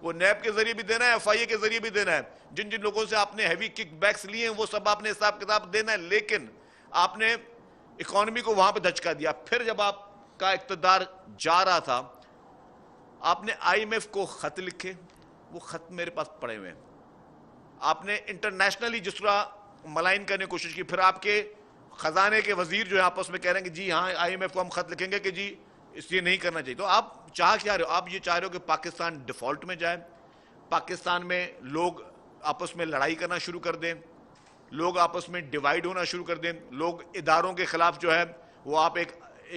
وہ نیب کے ذریعے بھی دینا ہے, FIA کے ذریعے بھی دینا ہے, جن جن لوگوں سے آپ نے ہیوی کک بیکس لیے ہیں وہ سب آپ نے حساب کتاب دینا ہے. لیکن آپ نے اکانومی کو وہاں پہ دھچکا دیا. پھر جب آپ کا اقتدار جا رہا تھا, آپ نے IMF کو خط لکھے, وہ خط میرے پاس پڑے ہوئے ہیں. آپ نے انٹرنیشنلی جس طرح ملائن کرنے کی کوشش کی, پھر آپ کے خزانے کے وزیر جو ہے آپس میں کہہ رہے ہیں کہ جی ہاں IMF کو ہم خط لکھیں گے کہ جی اس لیے نہیں کرنا چاہیے. تو آپ چاہ کیا رہے ہو؟ آپ یہ چاہ رہے ہو کہ پاکستان ڈیفالٹ میں جائے, پاکستان میں لوگ آپس میں لڑائی کرنا شروع کر دیں, لوگ آپس میں ڈیوائیڈ ہونا شروع کر دیں, لوگ اداروں کے خلاف جو ہے وہ آپ ایک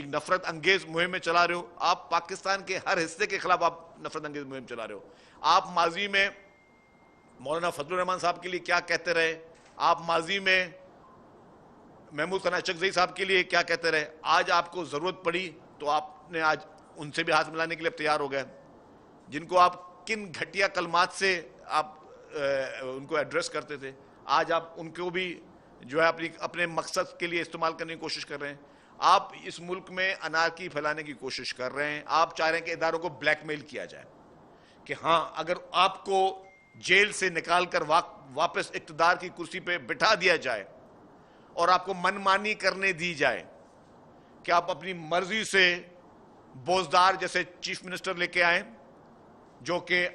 نفرت انگیز مہم میں چلا رہے ہو. آپ پاکستان کے ہر حصے کے خلاف آپ نفرت انگیز مہم چلا رہے ہو. آپ ماضی میں مولانا فضل الرحمان صاحب کے لیے کیا کہتے رہے, آپ ماضی میں محمود ثنا چکزئی صاحب کے لیے کیا کہتے رہے. آج آپ کو ضرورت پڑی تو آپ نے آج ان سے بھی ہاتھ ملانے کے لیے تیار ہو گئے, جن کو آپ کن گھٹیا کلمات سے آپ ان کو ایڈریس کرتے تھے, آج آپ ان کو بھی جو ہے اپنے مقصد کے لیے استعمال کرنے کی کوشش کر رہے ہیں. آپ اس ملک میں انارکی پھیلانے کی کوشش کر رہے ہیں. آپ چاہ رہے ہیں کہ اداروں کو بلیک میل کیا جائے کہ ہاں اگر آپ کو جیل سے نکال کر واپس اقتدار کی کرسی پہ بٹھا دیا جائے اور آپ کو من مانی کرنے دی جائے کہ آپ اپنی مرضی سے بوزدار جیسے چیف منسٹر لے کے آئیں جو کہ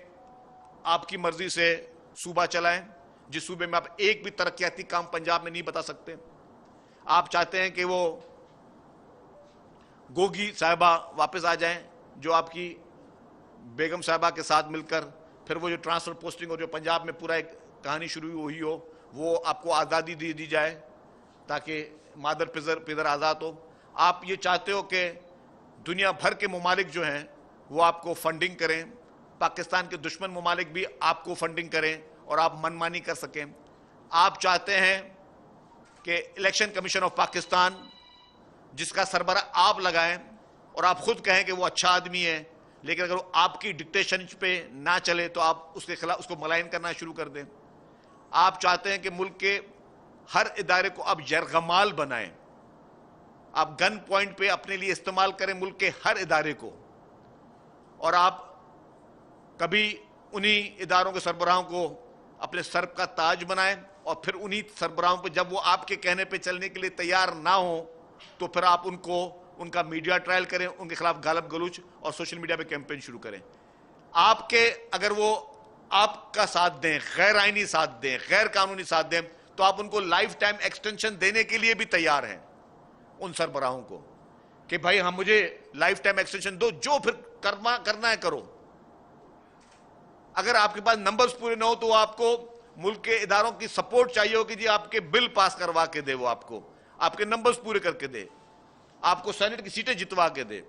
آپ کی مرضی سے صوبہ چلائیں, جس صوبے میں آپ ایک بھی ترقیاتی کام پنجاب میں نہیں بتا سکتے. آپ چاہتے ہیں کہ وہ گوگی صاحبہ واپس آ جائیں جو آپ کی بیگم صاحبہ کے ساتھ مل کر پھر وہ جو ٹرانسفر پوسٹنگ اور جو پنجاب میں پورا ایک کہانی شروع ہوئی ہو وہ آپ کو آزادی دی جائے تاکہ مادر پدر آزاد ہو. آپ یہ چاہتے ہو کہ دنیا بھر کے ممالک جو ہیں وہ آپ کو فنڈنگ کریں, پاکستان کے دشمن ممالک بھی آپ کو فنڈنگ کریں اور آپ من مانی کر سکیں. آپ چاہتے ہیں کہ الیکشن کمیشن آف پاکستان جس کا سربراہ آپ لگائیں اور آپ خود کہیں کہ وہ اچھا آدمی ہے, لیکن اگر وہ آپ کی ڈکٹیشن پہ نہ چلے تو آپ اس کے خلاف اس کو ملائن کرنا شروع کر دیں. آپ چاہتے ہیں کہ ملک کے ہر ادارے کو آپ یرغمال بنائیں, آپ گن پوائنٹ پہ اپنے لیے استعمال کریں ملک کے ہر ادارے کو, اور آپ کبھی انہی اداروں کے سربراہوں کو اپنے سر کا تاج بنائیں اور پھر انہی سربراہوں پہ جب وہ آپ کے کہنے پہ چلنے کے لیے تیار نہ ہوں تو پھر آپ ان کو ان کا میڈیا ٹرائل کریں, ان کے خلاف گالب گلوچ اور سوشل میڈیا پہ کیمپین شروع کریں. آپ کے اگر وہ آپ کا ساتھ دیں, غیر آئینی ساتھ دیں, غیر قانونی ساتھ دیں, تو آپ ان کو لائف ٹائم ایکسٹینشن دینے کے لیے بھی تیار ہیں ان سربراہوں کو کہ بھائی ہم مجھے لائف ٹائم ایکسٹینشن دو, جو پھر کرنا ہے کرو. اگر آپ کے پاس نمبرز پورے نہ ہو تو آپ کو ملک کے اداروں کی سپورٹ چاہیے ہو کہ جی آپ کے بل پاس کروا کے دے, وہ آپ کے نمبرز پورے کر کے دے, آپ کو سینٹ کی سیٹیں جتوا کے دے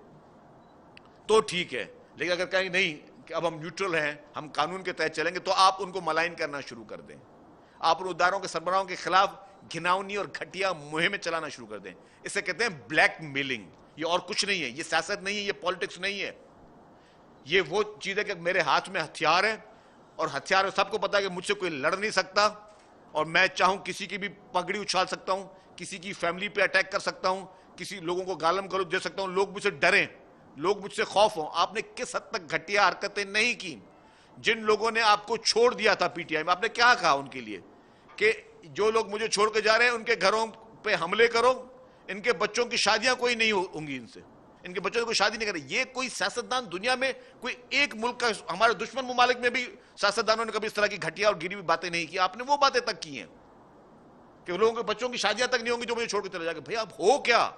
تو ٹھیک ہے. لیکن اگر کہیں نہیں کہ اب ہم نیوٹرل ہیں, ہم قانون کے تحت چلیں گے, تو آپ ان کو ملائن کرنا شروع کر دیں. آپ ان اداروں کے سربراہوں کے خلاف گھناؤنی اور گھٹیا مہمیں چلانا شروع کر دیں. اسے کہتے ہیں بلیک میلنگ. یہ اور کچھ نہیں ہے, یہ سیاست نہیں ہے, یہ پالیٹکس نہیں ہے. یہ وہ چیز ہے کہ میرے ہاتھ میں ہتھیار ہے اور ہتھیار سب کو پتا ہے کہ مجھ سے کوئی لڑ نہیں سکتا, اور میں چاہوں کسی کی بھی پگڑی اچھال سکتا ہوں, کسی کی فیملی پہ اٹیک کر سکتا ہوں, کسی لوگوں کو گالم گلوچ دے سکتا ہوں, لوگ مجھ سے ڈریں, لوگ مجھ سے خوف ہوں. آپ نے کس حد تک گھٹیا حرکتیں نہیں کی. جن لوگوں نے آپ کو چھوڑ دیا تھا پی ٹی آئی میں, آپ نے کیا کہا ان کے لیے کہ جو لوگ مجھے چھوڑ کے جا رہے ہیں ان کے گھروں پہ حملے کرو, ان کے بچوں کی شادیاں کوئی نہیں ہوں گی, ان سے ان کے بچوں سے کوئی شادی نہیں کرے. یہ کوئی سیاستدان دنیا میں کوئی ایک ملک کا, ہمارے دشمن ممالک میں بھی سیاستدانوں نے کبھی اس طرح کی گھٹیا اور گری ہوئی باتیں نہیں کی. آپ نے وہ باتیں تک کی ہیں کہ لوگوں کے بچوں کی شادیاں تک نہیں ہوں گی جو مجھے چھوڑ کے چلے جا کے. بھائی آپ ہو کیا؟